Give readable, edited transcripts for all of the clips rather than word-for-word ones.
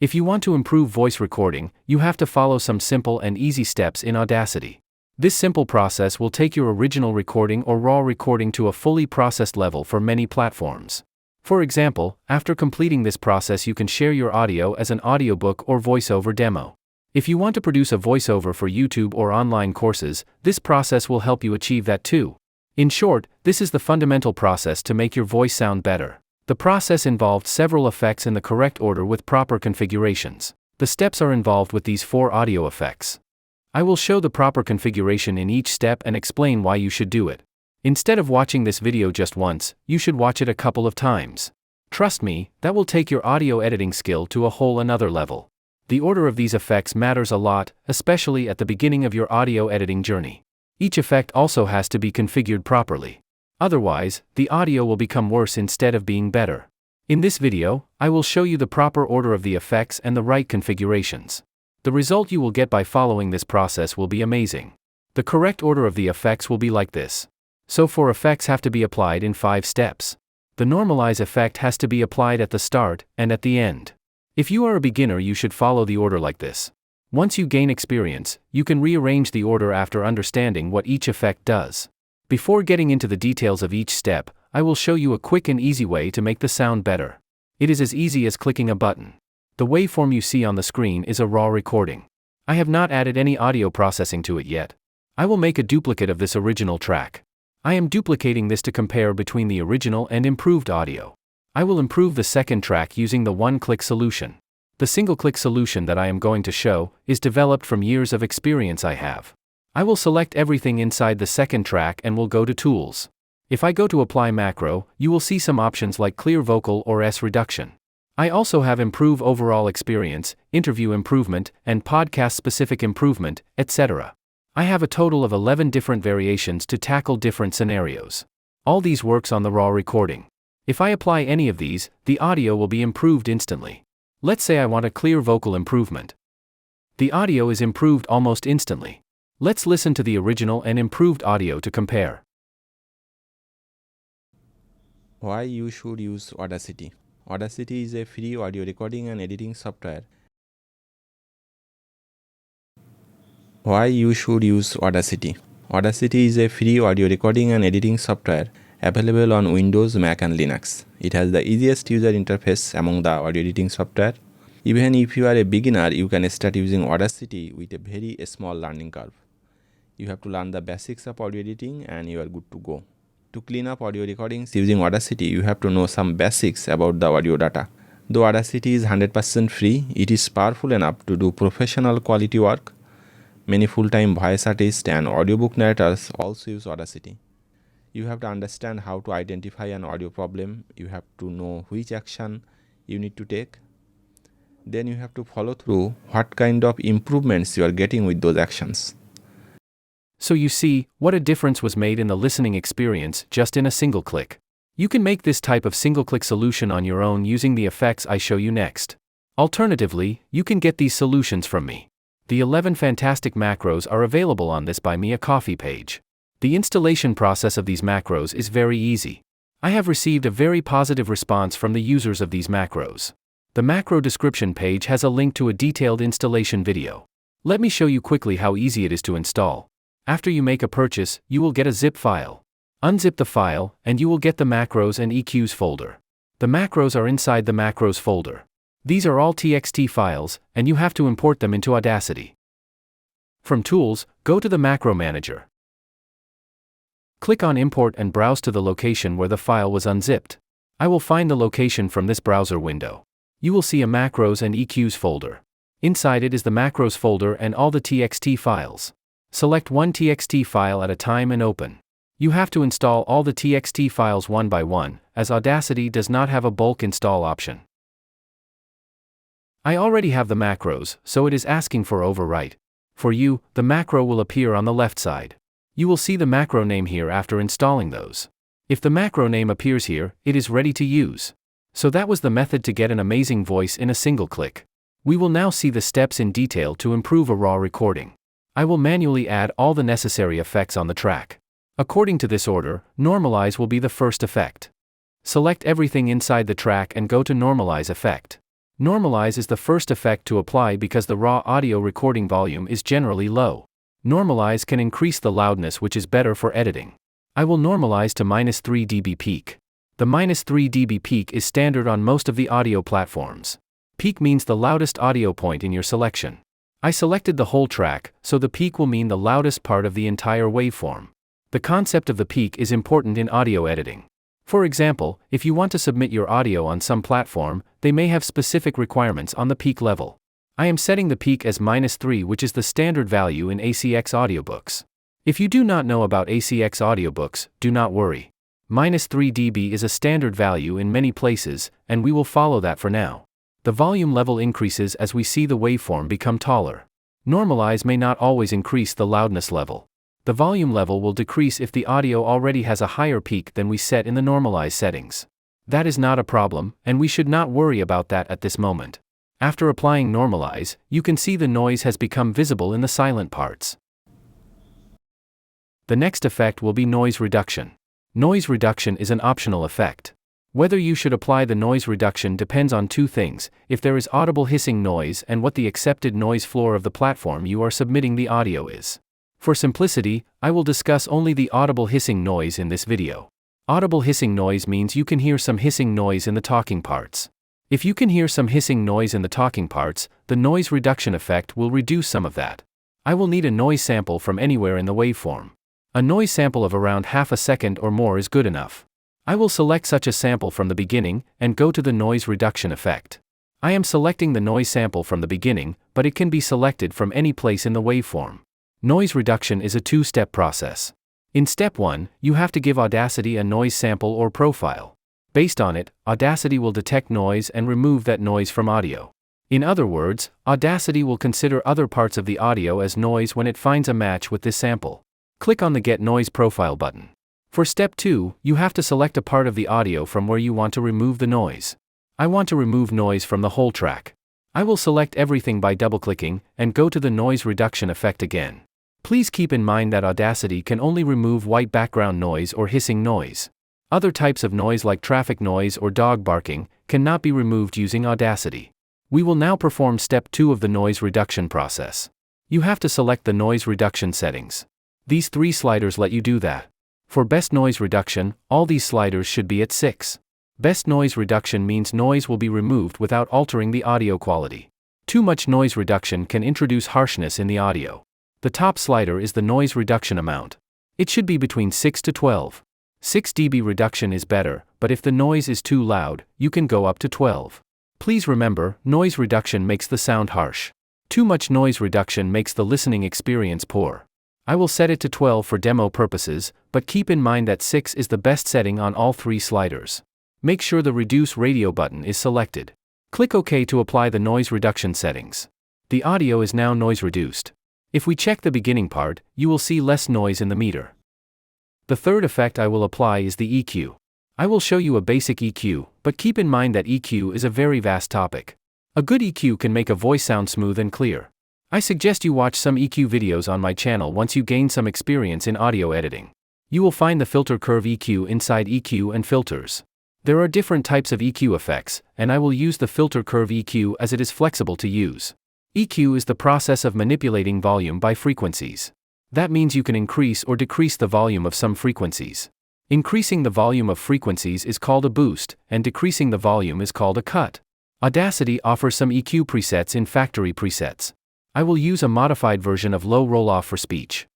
If you want to improve voice recording, you have to follow some simple and easy steps in Audacity. This simple process will take your original recording or raw recording to a fully processed level for many platforms. For example, after completing this process, you can share your audio as an audiobook or voiceover demo. If you want to produce a voiceover for YouTube or online courses, this process will help you achieve that too. In short, this is the fundamental process to make your voice sound better. The process involved several effects in the correct order with proper configurations. The steps are involved with these 4 audio effects. I will show the proper configuration in each step and explain why you should do it. Instead of watching this video just once, you should watch it a couple of times. Trust me, that will take your audio editing skill to a whole another level. The order of these effects matters a lot, especially at the beginning of your audio editing journey. Each effect also has to be configured properly. Otherwise, the audio will become worse instead of being better. In this video, I will show you the proper order of the effects and the right configurations. The result you will get by following this process will be amazing. The correct order of the effects will be like this. So 4 effects have to be applied in 5 steps. The normalize effect has to be applied at the start and at the end. If you are a beginner, you should follow the order like this. Once you gain experience, you can rearrange the order after understanding what each effect does. Before getting into the details of each step, I will show you a quick and easy way to make the sound better. It is as easy as clicking a button. The waveform you see on the screen is a raw recording. I have not added any audio processing to it yet. I will make a duplicate of this original track. I am duplicating this to compare between the original and improved audio. I will improve the second track using the one-click solution. The single-click solution that I am going to show is developed from years of experience I have. I will select everything inside the second track and will go to Tools. If I go to Apply Macro, you will see some options like Clear Vocal or S Reduction. I also have Improve Overall Experience, Interview Improvement, and Podcast-Specific Improvement, etc. I have a total of 11 different variations to tackle different scenarios. All these works on the raw recording. If I apply any of these, the audio will be improved instantly. Let's say I want a clear vocal improvement. The audio is improved almost instantly. Let's listen to the original and improved audio to compare. Why you should use Audacity? Audacity is a free audio recording and editing software. Why you should use Audacity? Audacity is a free audio recording and editing software available on Windows, Mac and Linux. It has the easiest user interface among the audio editing software. Even if you are a beginner, you can start using Audacity with a very small learning curve. You have to learn the basics of audio editing and you are good to go. To clean up audio recordings using Audacity, you have to know some basics about the audio data. Though Audacity is 100% free, it is powerful enough to do professional quality work. Many full-time voice artists and audiobook narrators also use Audacity. You have to understand how to identify an audio problem. You have to know which action you need to take. Then you have to follow through what kind of improvements you are getting with those actions. So you see, what a difference was made in the listening experience just in a single click. You can make this type of single-click solution on your own using the effects I show you next. Alternatively, you can get these solutions from me. The 11 fantastic macros are available on this Buy Me a Coffee page. The installation process of these macros is very easy. I have received a very positive response from the users of these macros. The macro description page has a link to a detailed installation video. Let me show you quickly how easy it is to install. After you make a purchase, you will get a zip file. Unzip the file, and you will get the macros and EQs folder. The macros are inside the macros folder. These are all TXT files, and you have to import them into Audacity. From Tools, go to the Macro Manager. Click on Import and browse to the location where the file was unzipped. I will find the location from this browser window. You will see a Macros and EQs folder. Inside it is the Macros folder and all the TXT files. Select one TXT file at a time and open. You have to install all the TXT files one by one, as Audacity does not have a bulk install option. I already have the macros, so it is asking for overwrite. For you, the macro will appear on the left side. You will see the macro name here after installing those. If the macro name appears here, it is ready to use. So that was the method to get an amazing voice in a single click. We will now see the steps in detail to improve a raw recording. I will manually add all the necessary effects on the track. According to this order, Normalize will be the first effect. Select everything inside the track and go to Normalize effect. Normalize is the first effect to apply because the raw audio recording volume is generally low. Normalize can increase the loudness, which is better for editing. I will normalize to -3 dB peak. The -3 dB peak is standard on most of the audio platforms. Peak means the loudest audio point in your selection. I selected the whole track, so the peak will mean the loudest part of the entire waveform. The concept of the peak is important in audio editing. For example, if you want to submit your audio on some platform, they may have specific requirements on the peak level. I am setting the peak as -3, which is the standard value in ACX audiobooks. If you do not know about ACX audiobooks, do not worry. -3 dB is a standard value in many places, and we will follow that for now. The volume level increases as we see the waveform become taller. Normalize may not always increase the loudness level. The volume level will decrease if the audio already has a higher peak than we set in the normalize settings. That is not a problem, and we should not worry about that at this moment. After applying normalize, you can see the noise has become visible in the silent parts. The next effect will be noise reduction. Noise reduction is an optional effect. Whether you should apply the noise reduction depends on two things: if there is audible hissing noise and what the accepted noise floor of the platform you are submitting the audio is. For simplicity, I will discuss only the audible hissing noise in this video. Audible hissing noise means you can hear some hissing noise in the talking parts. If you can hear some hissing noise in the talking parts, the noise reduction effect will reduce some of that. I will need a noise sample from anywhere in the waveform. A noise sample of around half a second or more is good enough. I will select such a sample from the beginning, and go to the noise reduction effect. I am selecting the noise sample from the beginning, but it can be selected from any place in the waveform. Noise reduction is a two-step process. In step 1, you have to give Audacity a noise sample or profile. Based on it, Audacity will detect noise and remove that noise from audio. In other words, Audacity will consider other parts of the audio as noise when it finds a match with this sample. Click on the Get Noise Profile button. For step 2, you have to select a part of the audio from where you want to remove the noise. I want to remove noise from the whole track. I will select everything by double-clicking, and go to the noise reduction effect again. Please keep in mind that Audacity can only remove white background noise or hissing noise. Other types of noise like traffic noise or dog barking cannot be removed using Audacity. We will now perform step 2 of the noise reduction process. You have to select the noise reduction settings. These 3 sliders let you do that. For best noise reduction, all these sliders should be at 6. Best noise reduction means noise will be removed without altering the audio quality. Too much noise reduction can introduce harshness in the audio. The top slider is the noise reduction amount. It should be between 6 to 12. 6 dB reduction is better, but if the noise is too loud, you can go up to 12. Please remember, noise reduction makes the sound harsh. Too much noise reduction makes the listening experience poor. I will set it to 12 for demo purposes, but keep in mind that 6 is the best setting on all 3 sliders. Make sure the Reduce Radio button is selected. Click OK to apply the noise reduction settings. The audio is now noise reduced. If we check the beginning part, you will see less noise in the meter. The third effect I will apply is the EQ. I will show you a basic EQ, but keep in mind that EQ is a very vast topic. A good EQ can make a voice sound smooth and clear. I suggest you watch some EQ videos on my channel once you gain some experience in audio editing. You will find the filter curve EQ inside EQ and filters. There are different types of EQ effects, and I will use the filter curve EQ as it is flexible to use. EQ is the process of manipulating volume by frequencies. That means you can increase or decrease the volume of some frequencies. Increasing the volume of frequencies is called a boost, and decreasing the volume is called a cut. Audacity offers some EQ presets in factory presets. I will use a modified version of low roll-off for speech.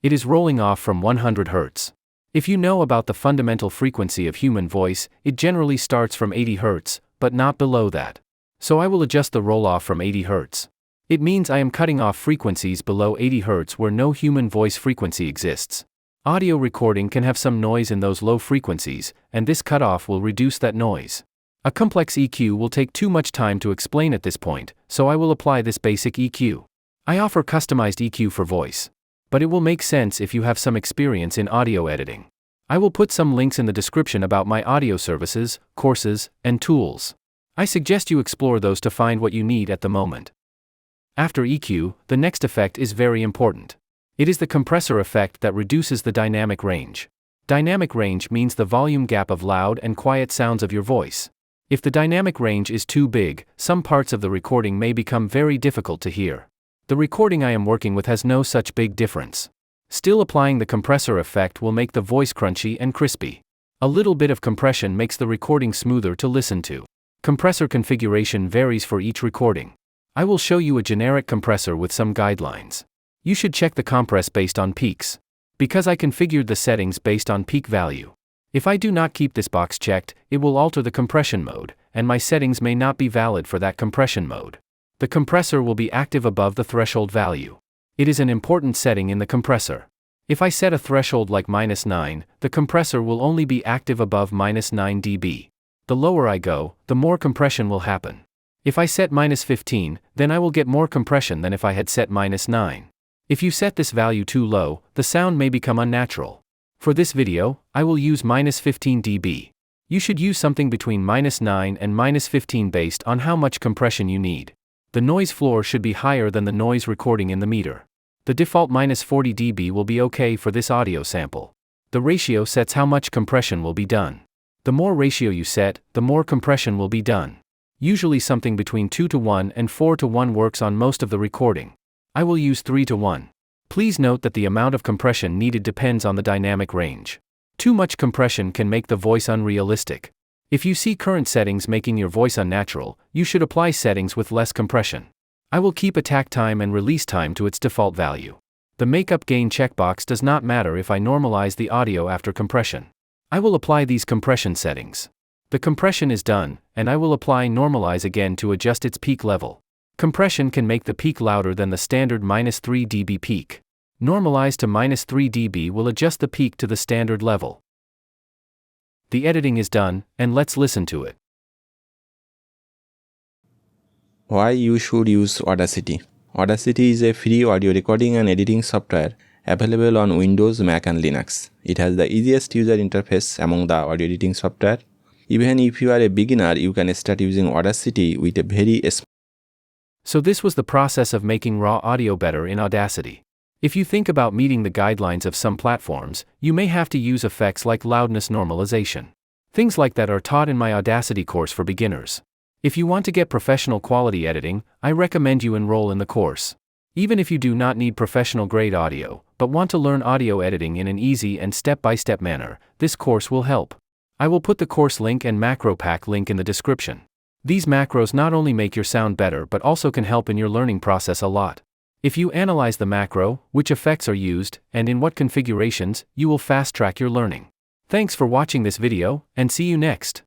It is rolling off from 100 Hz. If you know about the fundamental frequency of human voice, it generally starts from 80 Hz, but not below that. So I will adjust the roll-off from 80 Hz. It means I am cutting off frequencies below 80 Hz where no human voice frequency exists. Audio recording can have some noise in those low frequencies, and this cutoff will reduce that noise. A complex EQ will take too much time to explain at this point, so I will apply this basic EQ. I offer customized EQ for voice. But it will make sense if you have some experience in audio editing. I will put some links in the description about my audio services, courses, and tools. I suggest you explore those to find what you need at the moment. After EQ, the next effect is very important. It is the compressor effect that reduces the dynamic range. Dynamic range means the volume gap of loud and quiet sounds of your voice. If the dynamic range is too big, some parts of the recording may become very difficult to hear. The recording I am working with has no such big difference. Still, applying the compressor effect will make the voice crunchy and crispy. A little bit of compression makes the recording smoother to listen to. Compressor configuration varies for each recording. I will show you a generic compressor with some guidelines. You should check the compress based on peaks. Because I configured the settings based on peak value. If I do not keep this box checked, it will alter the compression mode, and my settings may not be valid for that compression mode. The compressor will be active above the threshold value. It is an important setting in the compressor. If I set a threshold like -9, the compressor will only be active above -9 dB. The lower I go, the more compression will happen. If I set -15, then I will get more compression than if I had set -9. If you set this value too low, the sound may become unnatural. For this video, I will use -15 dB. You should use something between -9 and -15 based on how much compression you need. The noise floor should be higher than the noise recording in the meter. The default -40 dB will be okay for this audio sample. The ratio sets how much compression will be done. The more ratio you set, the more compression will be done. Usually something between 2:1 and 4:1 works on most of the recording. I will use 3:1. Please note that the amount of compression needed depends on the dynamic range. Too much compression can make the voice unrealistic. If you see current settings making your voice unnatural, you should apply settings with less compression. I will keep attack time and release time to its default value. The makeup gain checkbox does not matter if I normalize the audio after compression. I will apply these compression settings. The compression is done, and I will apply normalize again to adjust its peak level. Compression can make the peak louder than the standard -3 dB peak. Normalize to -3 dB will adjust the peak to the standard level. The editing is done, and let's listen to it. Why you should use Audacity? Audacity is a free audio recording and editing software available on Windows, Mac and Linux. It has the easiest user interface among the audio editing software. Even if you are a beginner, you can start using Audacity with a very small. So this was the process of making raw audio better in Audacity. If you think about meeting the guidelines of some platforms, you may have to use effects like loudness normalization. Things like that are taught in my Audacity course for beginners. If you want to get professional quality editing, I recommend you enroll in the course. Even if you do not need professional grade audio, but want to learn audio editing in an easy and step-by-step manner, this course will help. I will put the course link and macro pack link in the description. These macros not only make your sound better but also can help in your learning process a lot. If you analyze the macro, which effects are used, and in what configurations, you will fast-track your learning. Thanks for watching this video, and see you next.